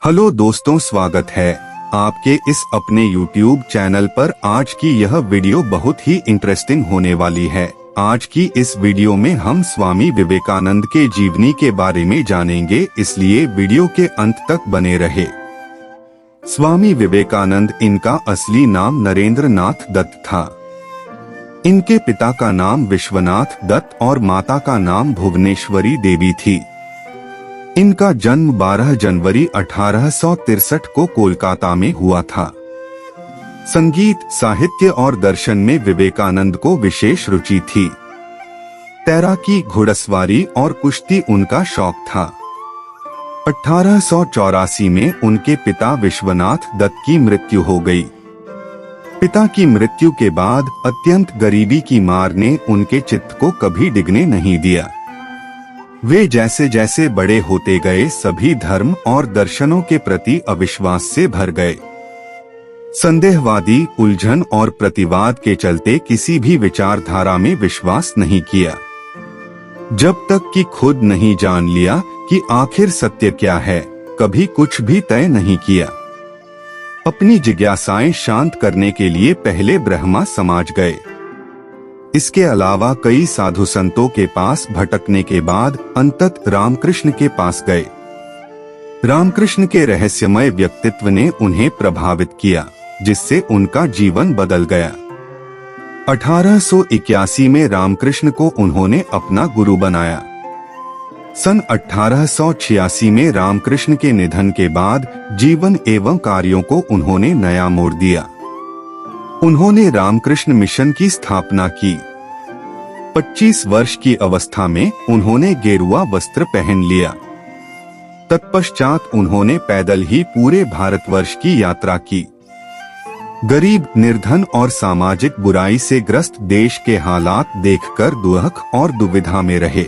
Hello दोस्तों, स्वागत है आपके इस अपने YouTube चैनल पर। आज की यह वीडियो बहुत ही इंटरेस्टिंग होने वाली है। आज की इस वीडियो में हम स्वामी विवेकानंद के जीवनी के बारे में जानेंगे, इसलिए वीडियो के अंत तक बने रहे। स्वामी विवेकानंद, इनका असली नाम नरेंद्र नाथ दत्त था। इनके पिता का नाम विश्वनाथ दत्त और माता का नाम भुवनेश्वरी देवी थी। इनका जन्म 12 जनवरी 1863 को कोलकाता में हुआ था। संगीत, साहित्य और दर्शन में विवेकानंद को विशेष रुचि थी। तैराकी, घुड़सवारी और कुश्ती उनका शौक था। 1884 में उनके पिता विश्वनाथ दत्त की मृत्यु हो गई। पिता की मृत्यु के बाद अत्यंत गरीबी की मार ने उनके चित्त को कभी डिगने नहीं दिया। वे जैसे जैसे बड़े होते गए, सभी धर्म और दर्शनों के प्रति अविश्वास से भर गए। संदेहवादी, उलझन और प्रतिवाद के चलते किसी भी विचारधारा में विश्वास नहीं किया, जब तक कि खुद नहीं जान लिया कि आखिर सत्य क्या है। कभी कुछ भी तय नहीं किया। अपनी जिज्ञासाएं शांत करने के लिए पहले ब्रह्मा समाज गए। इसके अलावा कई साधु संतों के पास भटकने के बाद अंततः रामकृष्ण के पास गए। रामकृष्ण के रहस्यमय व्यक्तित्व ने उन्हें प्रभावित किया, जिससे उनका जीवन बदल गया। 1881 में रामकृष्ण को उन्होंने अपना गुरु बनाया। सन 1886 में रामकृष्ण के निधन के बाद जीवन एवं कार्यों को उन्होंने नया मोड़ दिया। उन्होंने रामकृष्ण मिशन की स्थापना की। 25 वर्ष की अवस्था में उन्होंने गेरुआ वस्त्र पहन लिया। तत्पश्चात उन्होंने पैदल ही पूरे भारतवर्ष की यात्रा की। गरीब, निर्धन और सामाजिक बुराई से ग्रस्त देश के हालात देखकर दुख और दुविधा में रहे।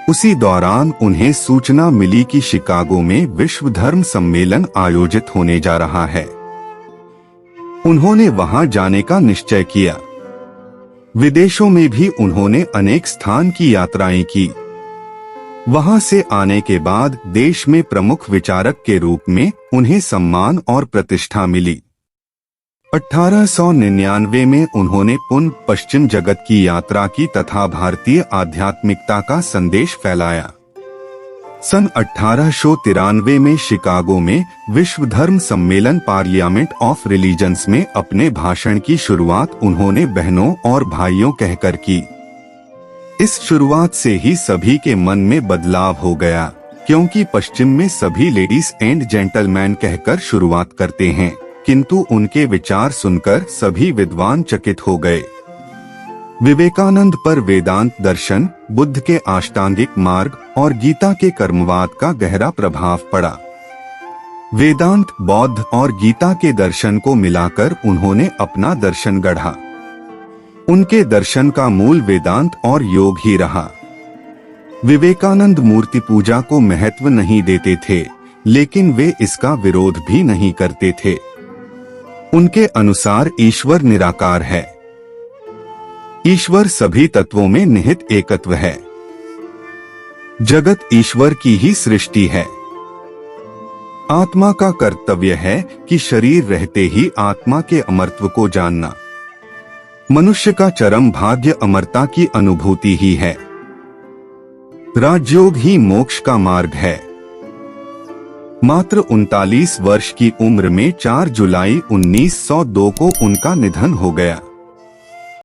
उसी दौरान उन्हें सूचना मिली कि शिकागो में विश्व धर्म सम्मेलन आयोजित होने जा रहा है। उन्होंने वहां जाने का निश्चय किया। विदेशों में भी उन्होंने अनेक स्थान की यात्राएं की। वहां से आने के बाद देश में प्रमुख विचारक के रूप में उन्हें सम्मान और प्रतिष्ठा मिली। 1899 में उन्होंने पुनः पश्चिम जगत की यात्रा की तथा भारतीय आध्यात्मिकता का संदेश फैलाया। सन 1893 में शिकागो में विश्व धर्म सम्मेलन पार्लियामेंट ऑफ रिलीजन्स में अपने भाषण की शुरुआत उन्होंने बहनों और भाइयों कहकर की। इस शुरुआत से ही सभी के मन में बदलाव हो गया, क्योंकि पश्चिम में सभी लेडीज एंड जेंटलमैन कहकर शुरुआत करते हैं, किंतु उनके विचार सुनकर सभी विद्वान चकित हो गए। विवेकानंद पर वेदांत दर्शन, बुद्ध के अष्टांगिक मार्ग और गीता के कर्मवाद का गहरा प्रभाव पड़ा। वेदांत, बौद्ध और गीता के दर्शन को मिलाकर उन्होंने अपना दर्शन गढ़ा। उनके दर्शन का मूल वेदांत और योग ही रहा। विवेकानंद मूर्ति पूजा को महत्व नहीं देते थे, लेकिन वे इसका विरोध भी नहीं करते थे। उनके अनुसार ईश्वर निराकार है। ईश्वर सभी तत्वों में निहित एकत्व है। जगत ईश्वर की ही सृष्टि है। आत्मा का कर्तव्य है कि शरीर रहते ही आत्मा के अमरत्व को जानना। मनुष्य का चरम भाग्य अमरता की अनुभूति ही है। राजयोग ही मोक्ष का मार्ग है। मात्र 39 वर्ष की उम्र में 4 जुलाई 1902 को उनका निधन हो गया।